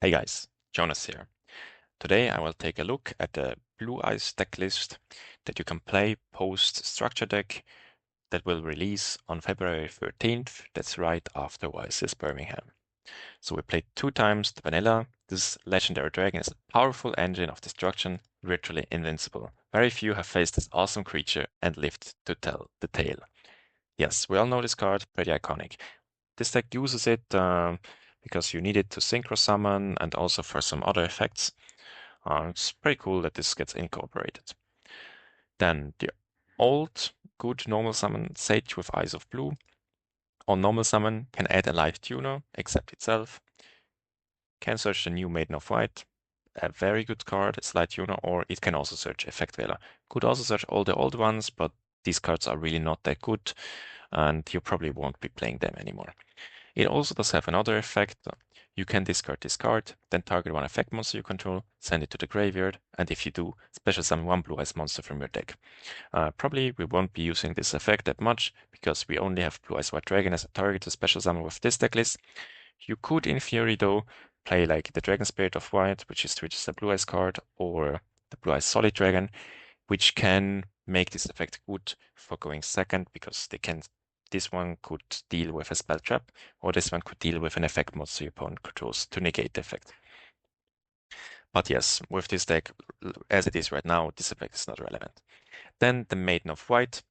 Hey guys, Jonas here. Today I will take a look at the Blue Eyes deck list that you can play post Structure Deck that will release on February 13th. That's right after YCS Birmingham. So we played 2 times the vanilla. This legendary dragon is a powerful engine of destruction, virtually invincible. Very few have faced this awesome creature and lived to tell the tale. Yes, we all know this card, pretty iconic. This deck uses it because you need it to synchro summon and also for some other effects. It's pretty cool that this gets incorporated. Then the old good normal summon Sage with Eyes of Blue. On normal summon can add a live tuner, except itself. Can search the new Maiden of White. A very good card, Slide Tuner, or it can also search Effect Veiler. Could also search all the old ones, but these cards are really not that good, and you probably won't be playing them anymore. It also does have another effect. You can discard this card, then target one effect monster you control, send it to the graveyard, and if you do, special summon one blue-eyes monster from your deck. Probably we won't be using this effect that much, because we only have blue-eyes white dragon as a target to special summon with this deck list. You could, in theory though, play like the Dragon Spirit of White, which is a blue-eyes card, or the blue-eyes solid dragon, which can make this effect good for going second, because this one could deal with a spell trap, or this one could deal with an effect monster your opponent controls to negate the effect. But yes, with this deck, as it is right now, this effect is not relevant. Then the Maiden of White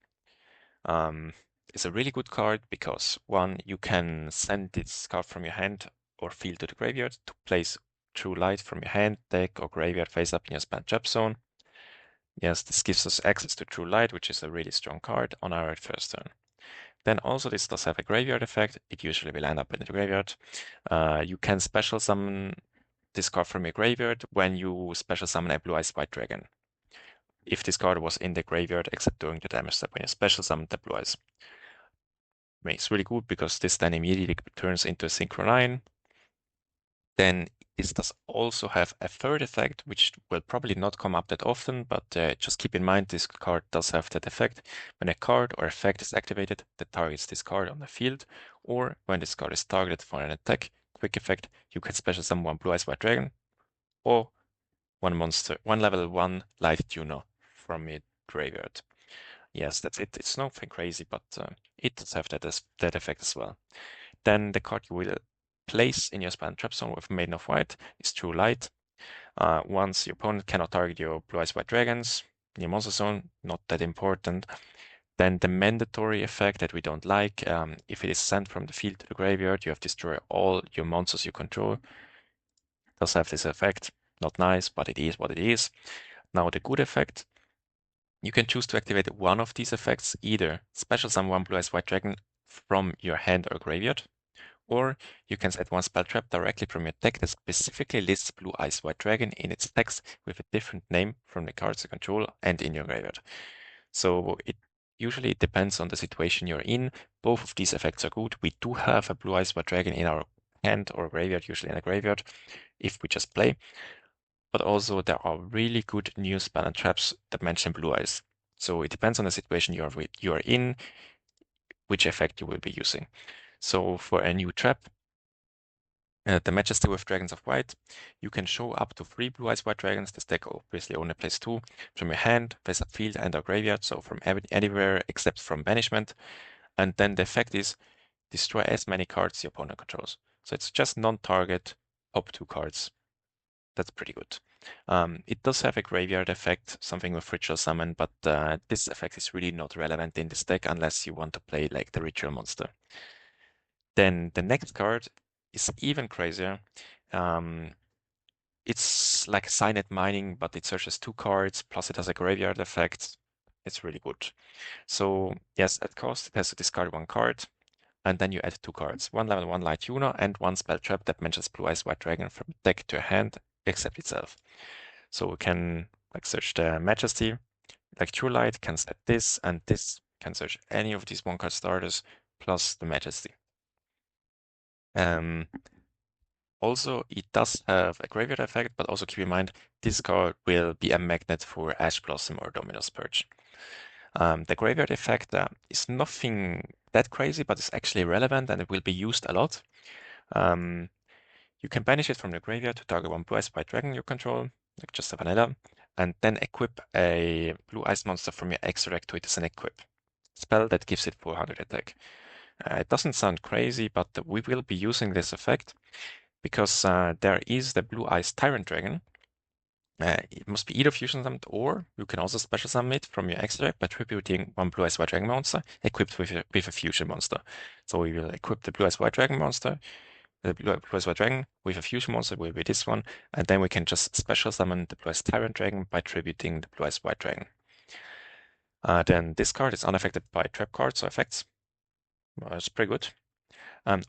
is a really good card because one, you can send this card from your hand or field to the graveyard to place True Light from your hand, deck, or graveyard face up in your spell trap zone. Yes, this gives us access to True Light, which is a really strong card on our first turn. Then also this does have a graveyard effect. It usually will end up in the graveyard. You can special summon this card from your graveyard when you special summon a blue-eyes white dragon. If this card was in the graveyard, except during the damage step when you special summon the blue-eyes. It's really good because this then immediately turns into a Synchro 9. Then this does also have a third effect, which will probably not come up that often, but just keep in mind this card does have that effect. When a card or effect is activated that targets this card on the field, or when this card is targeted for an attack, quick effect, you can special summon one blue-eyes white dragon, or one level 1 light tuner from your graveyard. Yes, that's it. It's nothing crazy, but it does have that effect as well. Then the card you will place in your spell trap zone with Maiden of White is True Light. Once your opponent cannot target your blue-eyes white dragons in your monster zone, not that important. Then the mandatory effect that we don't like, if it is sent from the field to the graveyard, you have destroyed all your monsters you control. Does have this effect. Not nice, but it is what it is. Now the good effect, you can choose to activate one of these effects, either special summon one blue-eyes white dragon from your hand or graveyard, or you can set one spell trap directly from your deck that specifically lists blue-eyes white dragon in its text with a different name from the cards you control and in your graveyard. So it usually depends on the situation you're in. Both of these effects are good. We do have a blue-eyes white dragon in our hand or graveyard, usually in a graveyard, if we just play. But also there are really good new spell and traps that mention blue eyes. So it depends on the situation you are in, which effect you will be using. So for a new trap, the Majesty with Dragons of White, you can show up to 3 blue-eyes white dragons. This deck obviously only plays 2 from your hand, face up field, and or graveyard, so from anywhere except from banishment. And then the effect is destroy as many cards your opponent controls. So it's just non-target top 2 cards. That's pretty good. It does have a graveyard effect, something with ritual summon, but this effect is really not relevant in this deck unless you want to play like the ritual monster. Then the next card is even crazier. It's like Signet Mining, but it searches 2 cards, plus it has a graveyard effect. It's really good. So yes, at cost, it has to discard 1 card, and then you add 2 cards. 1 level 1 light tuner and 1 spell trap that mentions blue-eyes white dragon from deck to hand, except itself. So we can like search the Majesty, like True Light can set this, and this can search any of these 1-card starters plus the Majesty. Also, it does have a graveyard effect, but also keep in mind this card will be a magnet for Ash Blossom or Dominus Purge. The graveyard effect is nothing that crazy, but it's actually relevant and it will be used a lot. You can banish it from your graveyard to target one blue-eyes white dragon you control, like just a vanilla, and then equip a blue-eyes monster from your extra deck to it as an equip spell that gives it 400 attack. It doesn't sound crazy, but we will be using this effect because there is the blue-eyes Tyrant Dragon. It must be either fusion summoned or you can also special summon it from your extra deck by tributing one blue-eyes white dragon monster equipped with a fusion monster. So we will equip the blue-eyes white dragon monster, the blue-eyes white dragon with a fusion monster will be this one, and then we can just special summon the blue-eyes Tyrant Dragon by tributing the blue-eyes white dragon. Then this card is unaffected by trap cards or effects. It's pretty good.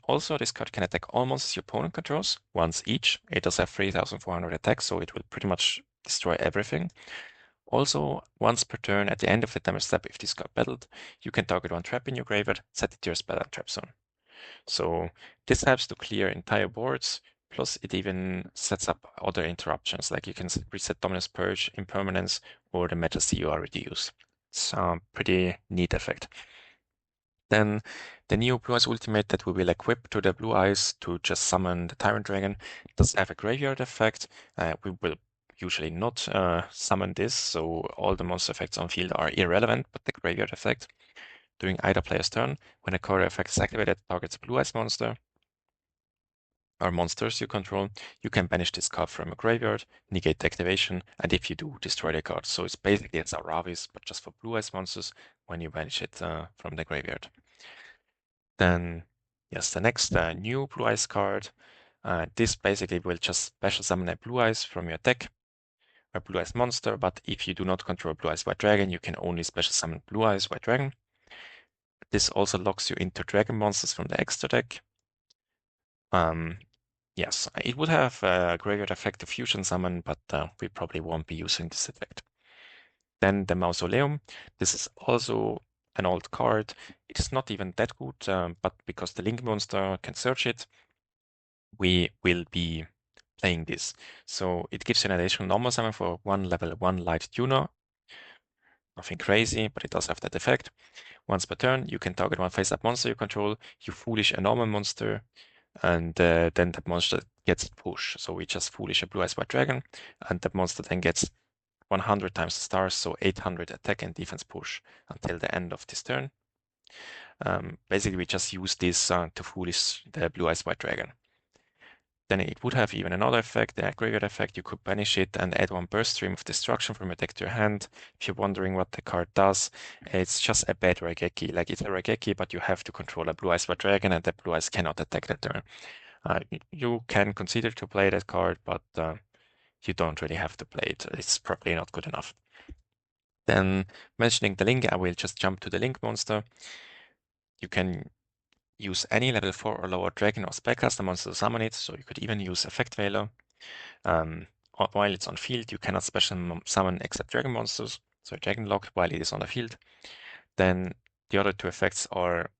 Also, this card can attack all monsters your opponent controls once each. It does have 3,400 attack, so it will pretty much destroy everything. Also, once per turn at the end of the damage step, if this card battled, you can target one trap in your graveyard, set it to your spell and trap zone. So this helps to clear entire boards, plus it even sets up other interruptions, like you can reset Dominus Purge, Impermanence, or the Majesty you already use. It's a pretty neat effect. Then the Neo Blue Eyes ultimate that we will equip to the Blue Eyes to just summon the Tyrant Dragon does have a graveyard effect. We will usually not summon this, so all the monster effects on field are irrelevant, but the graveyard effect. During either player's turn, when a card effect is activated, targets a Blue Eyes monster or monsters you control, you can banish this card from a graveyard, negate the activation, and if you do, destroy the card. So it's basically it's Aravis, but just for Blue Eyes monsters when you banish it from the graveyard. Then, yes, the next new Blue Eyes card. This basically will just special summon a Blue Eyes from your deck, a Blue Eyes monster, but if you do not control Blue Eyes White Dragon, you can only special summon Blue Eyes White Dragon. This also locks you into dragon monsters from the extra deck. Yes, it would have a graveyard effect to fusion summon, but we probably won't be using this effect. Then the Mausoleum. This is also an old card. It is not even that good, but because the Link monster can search it, we will be playing this. So it gives you an additional normal summon for one level 1 light tuner. Nothing crazy, but it does have that effect. Once per turn, you can target one face-up monster you control. You foolish a normal monster, and then that monster gets push. So we just foolish a blue eyes white dragon, and that monster then gets 100 times the stars, so 800 attack and defense push until the end of this turn. Basically, we just use this to foolish the blue eyes white dragon. Then it would have even another effect, the graveyard effect. You could banish it and add one burst stream of destruction from your deck to your hand. If you're wondering what the card does, it's just a bad Raigeki. Like it's a Raigeki, but you have to control a blue eyes white dragon, and the blue eyes cannot attack that turn. You can consider to play that card, but you don't really have to play it. It's probably not good enough. Then mentioning the Link, I will just jump to the Link monster. You can use any level 4 or lower dragon or spellcaster monster to summon it, so you could even use Effect Veiler. While it's on field, you cannot special summon except dragon monsters, so dragon lock while it is on the field. Then the other two effects are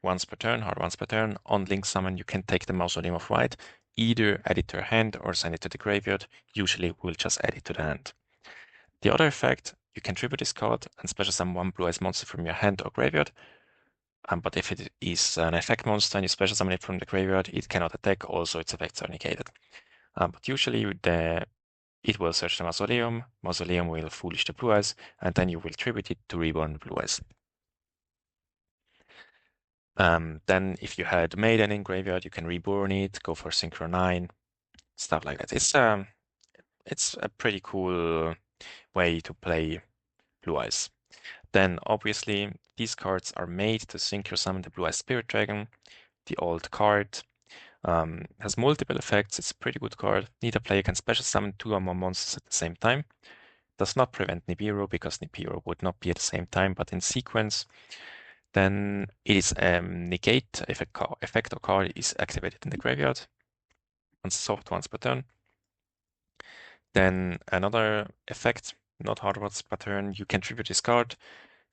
once per turn, hard once per turn. On Link summon, you can take the Mausoleum of White, either add it to your hand or send it to the graveyard. Usually we'll just add it to the hand. The other effect, you can tribute this card and special summon one blue eyes monster from your hand or graveyard. But if it is an effect monster and you special summon it from the graveyard, it cannot attack, also its effects are negated. But usually it will search the Mausoleum, Mausoleum will foolish the blue eyes, and then you will tribute it to reborn the blue eyes. Then if you had Maiden in graveyard, you can reborn it, go for Synchro 9, stuff like that. It's a pretty cool way to play blue eyes. Then obviously these cards are made to synchro summon the Blue Eyes Spirit Dragon, the old card. Has multiple effects, it's a pretty good card. Neither player can special summon 2 or more monsters at the same time. Does not prevent Nibiru because Nibiru would not be at the same time, but in sequence. Then it is negate if a effect or card is activated in the graveyard. Once soft once per turn. Then another effect, not hard once per turn, you can tribute this card.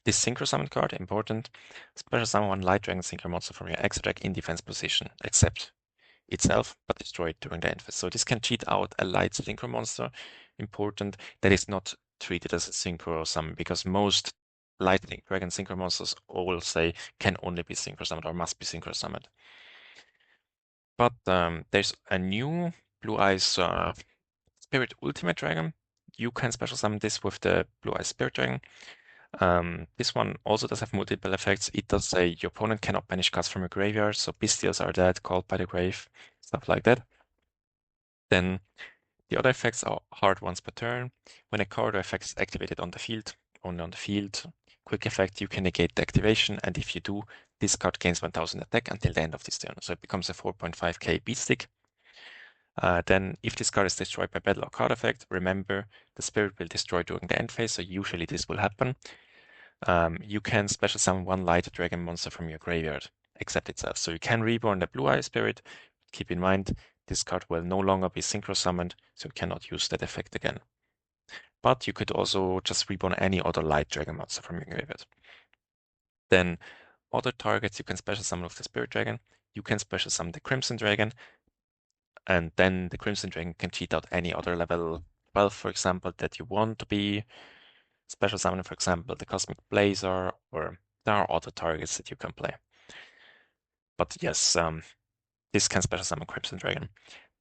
This synchro summon card, important. Special summon one light dragon synchro monster from your extra deck in defense position, except itself, but destroy it during the end phase. So this can cheat out a light synchro monster, important, that is not treated as a synchro summon, because most light dragon synchro monsters all say can only be synchro summoned or must be synchro summoned. But there's a new Blue Eyes Spirit Ultimate Dragon. You can special summon this with the Blue Eyes Spirit Dragon. This one also does have multiple effects. It does say your opponent cannot banish cards from your graveyard, so bestials are dead, called by the grave, stuff like that. Then the other effects are hard once per turn. When a card or effect is activated on the field, only on the field. Quick effect, you can negate the activation, and if you do, this card gains 1000 attack until the end of this turn. So it becomes a 4.5k beat stick. Then if this card is destroyed by battle or card effect, remember the spirit will destroy during the end phase, so usually this will happen. You can special summon one light dragon monster from your graveyard, except itself. So you can reborn the Blue Eye Spirit. Keep in mind, this card will no longer be synchro summoned, so you cannot use that effect again. But you could also just reborn any other light dragon monster from your graveyard. Then other targets you can special summon with the Spirit Dragon. You can special summon the Crimson Dragon, and then the Crimson Dragon can cheat out any other level 12, for example, that you want to be special summon, for example, the Cosmic Blazer, or there are other targets that you can play. But yes, this can special summon Crimson Dragon.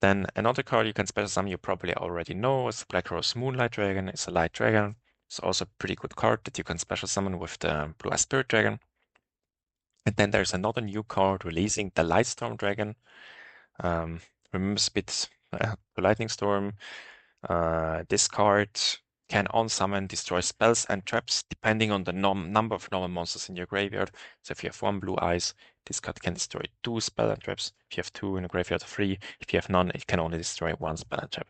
Then another card you can special summon you probably already know is Black Rose Moonlight Dragon. It's a light dragon. It's also a pretty good card that you can special summon with the Blue Eye Spirit Dragon. And then there's another new card releasing the Lightstorm Dragon. Remember Spit the Lightning Storm. This card can on-summon, destroy spells and traps depending on the number of normal monsters in your graveyard. So if you have one Blue Eyes, this card can destroy 2 spell and traps. If you have 2 in a graveyard, 3. If you have none, it can only destroy 1 spell and trap.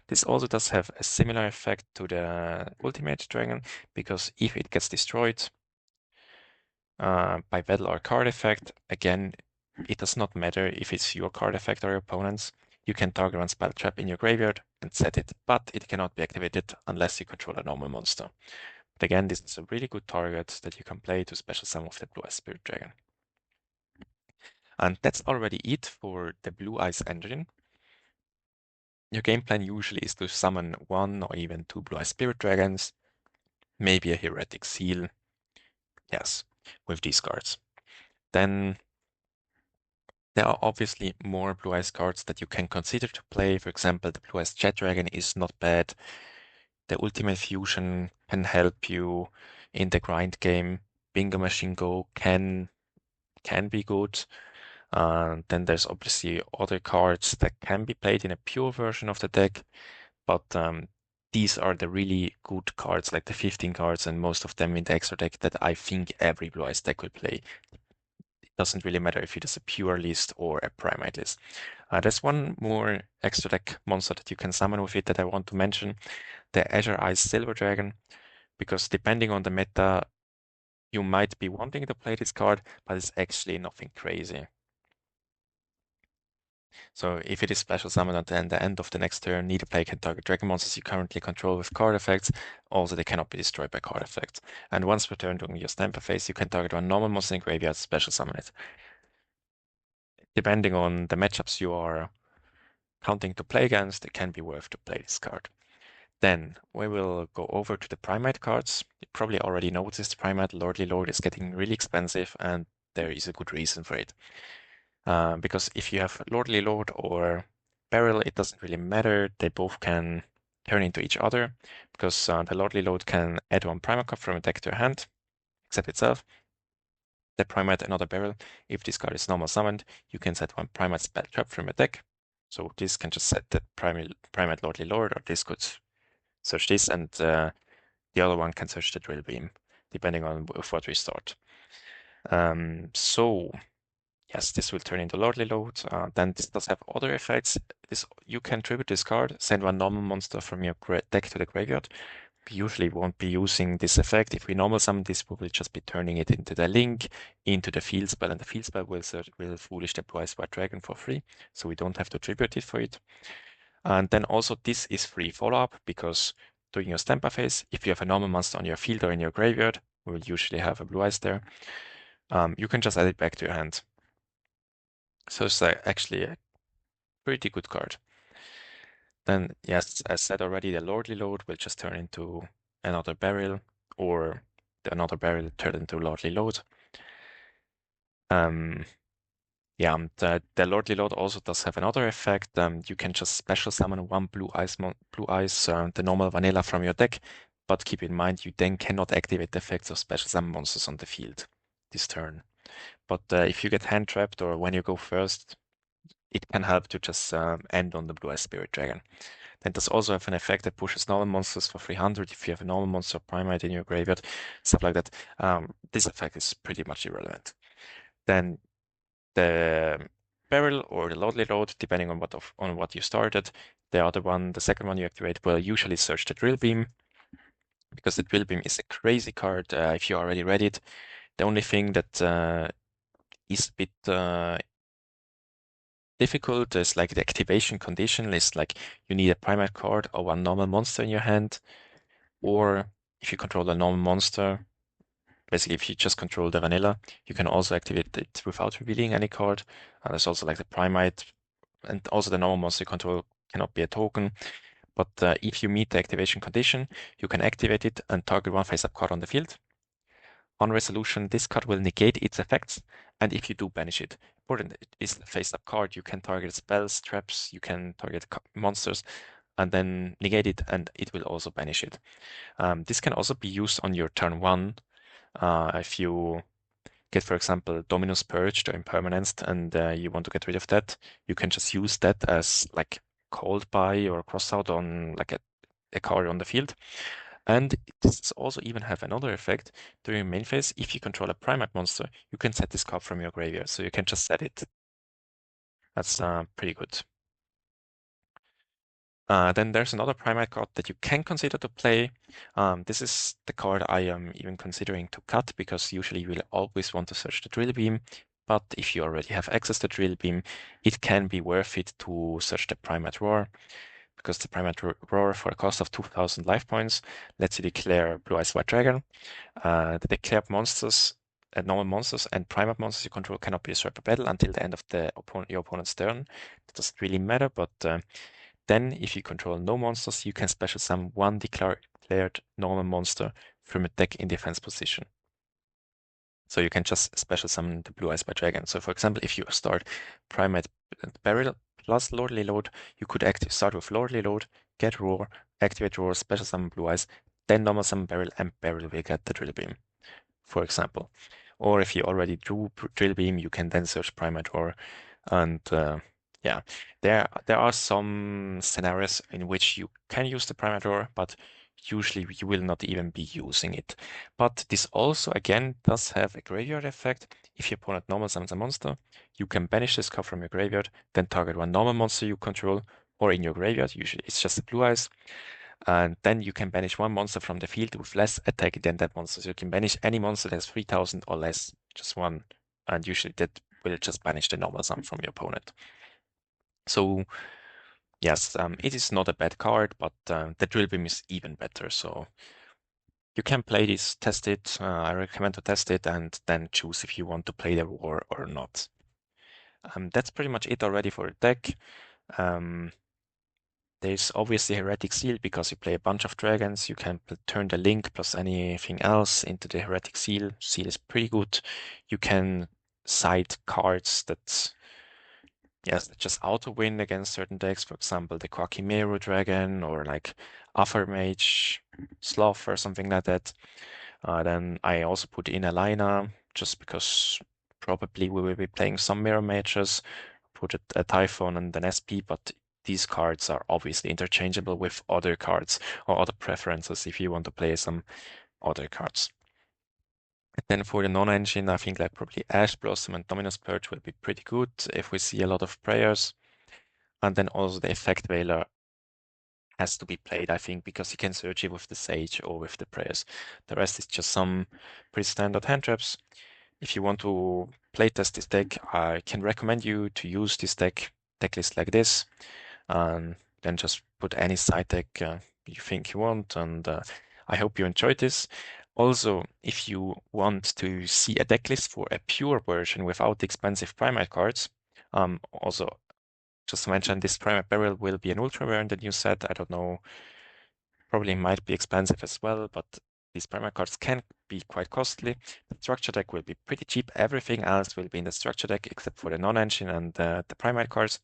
This also does have a similar effect to the Ultimate Dragon, because if it gets destroyed by battle or card effect, again, it does not matter if it's your card effect or your opponent's. You can target one spell trap in your graveyard and set it, but it cannot be activated unless you control a normal monster. But again, this is a really good target that you can play to special summon with the Blue Eyes Spirit Dragon. And that's already it for the Blue Eyes engine. Your game plan usually is to summon 1 or even 2 Blue Eyes Spirit Dragons, maybe a Heretic Seal. Yes, with these cards. Then there are obviously more Blue Eyes cards that you can consider to play. For example, the Blue Eyes Jet Dragon is not bad. The Ultimate Fusion can help you in the grind game. Bingo Machine Go can be good. Then there's obviously other cards that can be played in a pure version of the deck, but these are the really good cards, like the 15 cards and most of them in the extra deck that I think every Blue Eyes deck will play. It doesn't really matter if it is a pure list or a Primite list. There's one more extra deck monster that you can summon with it that I want to mention, the Azure Eyes Silver Dragon, because depending on the meta, you might be wanting to play this card, but it's actually nothing crazy. So if it is special summoned at the end of the next turn, neither player can target dragon monsters you currently control with card effects. Also, they cannot be destroyed by card effects. And once per turn during your Stamper phase, you can target one normal monster in graveyard, special summon it. Depending on the matchups you are counting to play against, it can be worth to play this card. Then we will go over to the Primite cards. You probably already noticed Primite Lordly Lord is getting really expensive, and there is a good reason for it. Because if you have Lordly Lord or Barrel, it doesn't really matter. They both can turn into each other, because the Lordly Lord can add one Primate card from a deck to your hand, except itself. The Primate another Barrel. If this card is normal summoned, you can set one Primate spell trap from a deck. So this can just set the Primate Lordly Lord, or this could search this, and the other one can search the Drill Beam, depending on with what we start. So yes, this will turn into Lordly Load. Then this does have other effects. You can tribute this card, send one normal monster from your deck to the graveyard. We usually won't be using this effect. If we normal summon this, we will just be turning it into the link, into the field spell, and the field spell will Foolish the Blue Eyes White Dragon for free, so we don't have to tribute it for it. And then also this is free follow-up, because during your Stamper phase, if you have a normal monster on your field or in your graveyard, we will usually have a Blue Eyes there, you can just add it back to your hand. So it's actually a pretty good card. Then, yes, as said already, the Lordly Load will just turn into another barrel, or another barrel turn into Lordly Load. Yeah, the Lordly Load also does have another effect. You can just special summon one blue eyes, the normal vanilla from your deck, but keep in mind you then cannot activate the effects of special summon monsters on the field this turn. But if you get hand trapped or when you go first, it can help to just end on the Blue Eyes Spirit Dragon. Then does also have an effect that pushes normal monsters for 300 if you have a normal monster Primite in your graveyard, stuff like that. This effect is pretty much irrelevant. Then the barrel or the Lordly Load, depending on what you started. The second one you activate will usually search the Drill Beam, because the Drill Beam is a crazy card if you already read it. The only thing that is a bit difficult is like the activation condition is like you need a Primate card or one normal monster in your hand, or if you control a normal monster, basically if you just control the vanilla, you can also activate it without revealing any card. There's also like the Primite, and also the normal monster control cannot be a token. But if you meet the activation condition, you can activate it and target one face-up card on the field. On resolution, this card will negate its effects, and if you do banish it, important, it is a face-up card. You can target spells, traps, you can target monsters, and then negate it, and it will also banish it. This can also be used on your turn one. If you get, for example, Dominus Purged or Impermanence, and you want to get rid of that, you can just use that as like called by or cross out on like a card on the field. And this also even have another effect during main phase. If you control a Primate monster, you can set this card from your graveyard, so you can just set it. That's pretty good. Then there's another Primate card that you can consider to play. This is the card I am even considering to cut, because usually you will always want to search the Drill Beam. But if you already have access to Drill Beam, it can be worth it to search the Primate Roar, because the Primate Roar, for a cost of 2,000 life points, lets you declare Blue Eyes White Dragon. The declared monsters, normal monsters and Primate monsters you control cannot be destroyed by battle until the end of your opponent's turn. That doesn't really matter, but then, if you control no monsters, you can special summon one declared normal monster from a deck in defense position. So you can just special summon the Blue Eyes by Dragon. So for example, if you start Primate Barrel plus Lordly Load, you could start with Lordly Load, get Roar, activate Roar, special summon Blue Eyes, then normal summon Barrel, and Barrel will get the Drill Beam, for example. Or if you already drew Drill Beam, you can then search Primate Roar, and yeah, there are some scenarios in which you can use the Primate Roar, but usually you will not even be using it. But this also, again, does have a graveyard effect. If your opponent normal summons a monster, you can banish this card from your graveyard, then target one normal monster you control, or in your graveyard, usually it's just the Blue Eyes, and then you can banish one monster from the field with less attack than that monster. So you can banish any monster that has 3,000 or less, just one, and usually that will just banish the normal sum from your opponent. So yes, it is not a bad card, but the Drill Beam is even better. So you can play this, test it. I recommend to test it and then choose if you want to play the war or not. That's pretty much it already for the deck. There's obviously Heretic Seal because you play a bunch of dragons. You can turn the link plus anything else into the Heretic Seal. Seal is pretty good. You can side cards that, yes, that just auto win against certain decks. For example, the Quakimeru Dragon or like Mage Sloth or something like that. Then I also put in a Lina just because probably we will be playing some mirror mages. Put a Typhon and an SP, but these cards are obviously interchangeable with other cards or other preferences if you want to play some other cards. And then for the non-engine, I think like probably Ash Blossom and Dominus Purge will be pretty good if we see a lot of prayers. And then also the Effect Veiler has to be played, I think, because you can search it with the Sage or with the prayers. The rest is just some pretty standard hand traps. If you want to playtest this deck, I can recommend you to use this deck list like this, and then just put any side deck you think you want. And I hope you enjoyed this. Also, if you want to see a deck list for a pure version without the expensive Primite cards, also just to mention, this Primate Barrel will be an Ultra Rare in the new set. I don't know, probably might be expensive as well, but these Primite cards can be quite costly. The structure deck will be pretty cheap. Everything else will be in the structure deck except for the non-engine and the Primite cards.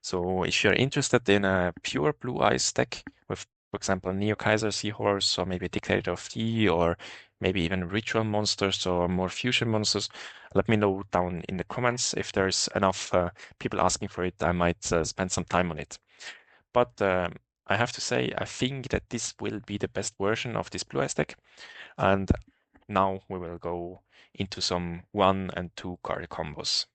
So if you're interested in a pure Blue Eyes deck with, for example, Neo Kaiser Seahorse, or maybe Dictator of Tea, or maybe even Ritual Monsters or more Fusion Monsters, let me know down in the comments. If there's enough people asking for it, I might spend some time on it. But I have to say, I think that this will be the best version of this Blue Eyes deck. And now we will go into some 1 and 2 card combos.